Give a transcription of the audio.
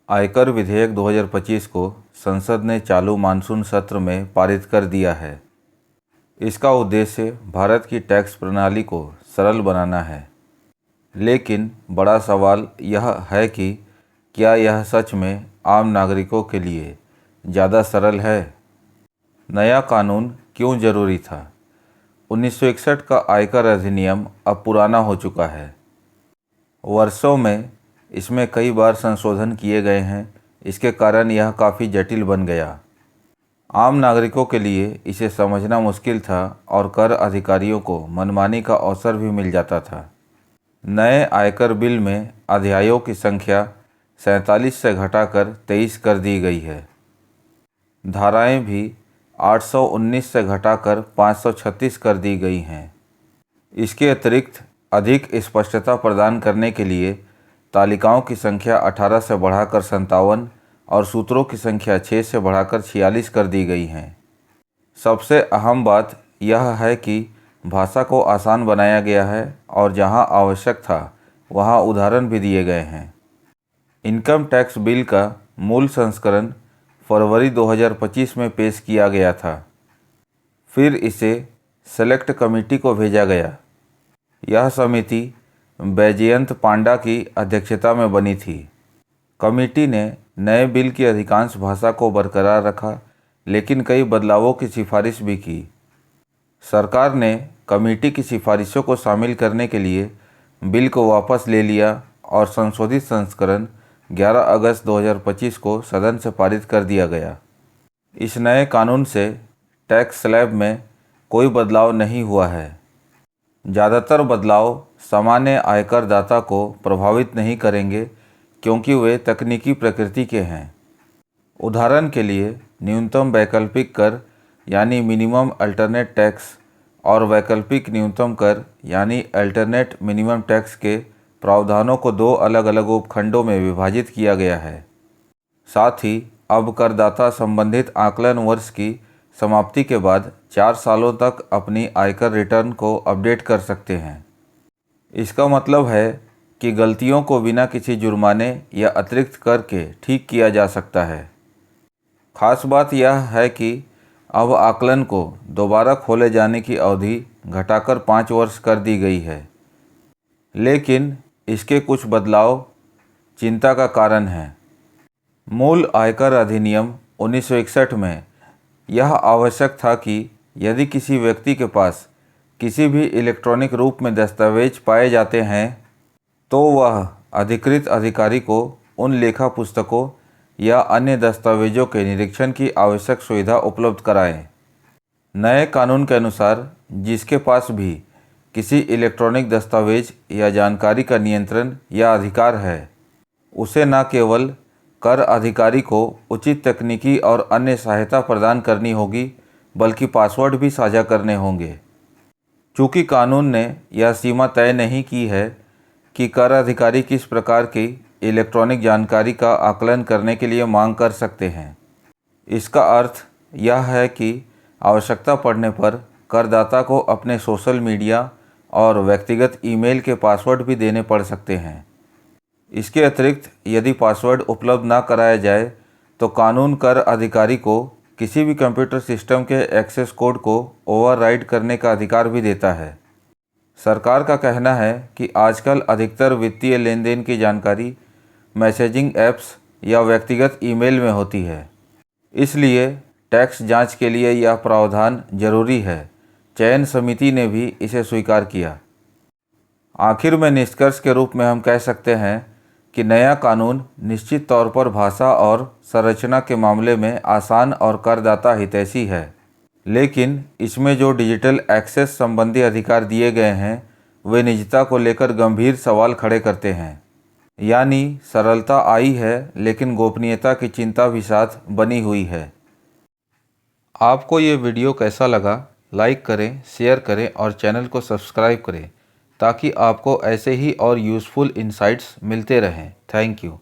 आयकर विधेयक 2025 को संसद ने चालू मानसून सत्र में पारित कर दिया है। इसका उद्देश्य भारत की टैक्स प्रणाली को सरल बनाना है। लेकिन बड़ा सवाल यह है कि क्या यह सच में आम नागरिकों के लिए ज़्यादा सरल है? नया कानून क्यों ज़रूरी था? 1961 का आयकर अधिनियम अब पुराना हो चुका है। वर्षों में इसमें कई बार संशोधन किए गए हैं। इसके कारण यह काफ़ी जटिल बन गया। आम नागरिकों के लिए इसे समझना मुश्किल था और कर अधिकारियों को मनमानी का अवसर भी मिल जाता था। नए आयकर बिल में अध्यायों की संख्या 47 से घटाकर 23 कर दी गई है। धाराएं भी 819 से घटाकर 536 कर दी गई हैं। इसके अतिरिक्त अधिक स्पष्टता प्रदान करने के लिए तालिकाओं की संख्या 18 से बढ़ाकर 57 और सूत्रों की संख्या 6 से बढ़ाकर 46 कर दी गई हैं। सबसे अहम बात यह है कि भाषा को आसान बनाया गया है और जहां आवश्यक था वहां उदाहरण भी दिए गए हैं। इनकम टैक्स बिल का मूल संस्करण फरवरी 2025 में पेश किया गया था। फिर इसे सेलेक्ट कमेटी को भेजा गया। यह समिति बैजयंत पांडा की अध्यक्षता में बनी थी। कमेटी ने नए बिल की अधिकांश भाषा को बरकरार रखा, लेकिन कई बदलावों की सिफारिश भी की। सरकार ने कमेटी की सिफारिशों को शामिल करने के लिए बिल को वापस ले लिया और संशोधित संस्करण 11 अगस्त 2025 को सदन से पारित कर दिया गया। इस नए कानून से टैक्स स्लैब में कोई बदलाव नहीं हुआ है। ज़्यादातर बदलाव सामान्य आयकर दाता को प्रभावित नहीं करेंगे क्योंकि वे तकनीकी प्रकृति के हैं। उदाहरण के लिए न्यूनतम वैकल्पिक कर यानी मिनिमम अल्टरनेट टैक्स और वैकल्पिक न्यूनतम कर यानी अल्टरनेट मिनिमम टैक्स के प्रावधानों को दो अलग अलग उपखंडों में विभाजित किया गया है। साथ ही अब करदाता संबंधित आकलन वर्ष की समाप्ति के बाद 4 सालों तक अपनी आयकर रिटर्न को अपडेट कर सकते हैं। इसका मतलब है कि गलतियों को बिना किसी जुर्माने या अतिरिक्त कर के ठीक किया जा सकता है। खास बात यह है कि अब आकलन को दोबारा खोले जाने की अवधि घटाकर 5 वर्ष कर दी गई है। लेकिन इसके कुछ बदलाव चिंता का कारण हैं। मूल आयकर अधिनियम 1961 में यह आवश्यक था कि यदि किसी व्यक्ति के पास किसी भी इलेक्ट्रॉनिक रूप में दस्तावेज पाए जाते हैं तो वह अधिकृत अधिकारी को उन लेखा पुस्तकों या अन्य दस्तावेजों के निरीक्षण की आवश्यक सुविधा उपलब्ध कराएं। नए कानून के अनुसार जिसके पास भी किसी इलेक्ट्रॉनिक दस्तावेज या जानकारी का नियंत्रण या अधिकार है, उसे न केवल कर अधिकारी को उचित तकनीकी और अन्य सहायता प्रदान करनी होगी, बल्कि पासवर्ड भी साझा करने होंगे। चूँकि कानून ने यह सीमा तय नहीं की है कि कर अधिकारी किस प्रकार की इलेक्ट्रॉनिक जानकारी का आकलन करने के लिए मांग कर सकते हैं। इसका अर्थ यह है कि आवश्यकता पड़ने पर करदाता को अपने सोशल मीडिया और व्यक्तिगत ईमेल के पासवर्ड भी देने पड़ सकते हैं। इसके अतिरिक्त यदि पासवर्ड उपलब्ध न कराया जाए तो कानून कर अधिकारी को किसी भी कंप्यूटर सिस्टम के एक्सेस कोड को ओवरराइड करने का अधिकार भी देता है। सरकार का कहना है कि आजकल अधिकतर वित्तीय लेन देन की जानकारी मैसेजिंग ऐप्स या व्यक्तिगत ईमेल में होती है। इसलिए टैक्स जांच के लिए यह प्रावधान जरूरी है। चयन समिति ने भी इसे स्वीकार किया। आखिर में निष्कर्ष के रूप में हम कह सकते हैं कि नया कानून निश्चित तौर पर भाषा और संरचना के मामले में आसान और करदाता हितैषी है, लेकिन इसमें जो डिजिटल एक्सेस संबंधी अधिकार दिए गए हैं वे निजता को लेकर गंभीर सवाल खड़े करते हैं। यानी सरलता आई है, लेकिन गोपनीयता की चिंता भी साथ बनी हुई है। आपको ये वीडियो कैसा लगा? लाइक करें, शेयर करें और चैनल को सब्सक्राइब करें ताकि आपको ऐसे ही और यूज़फुल इनसाइट्स मिलते रहें। Thank you.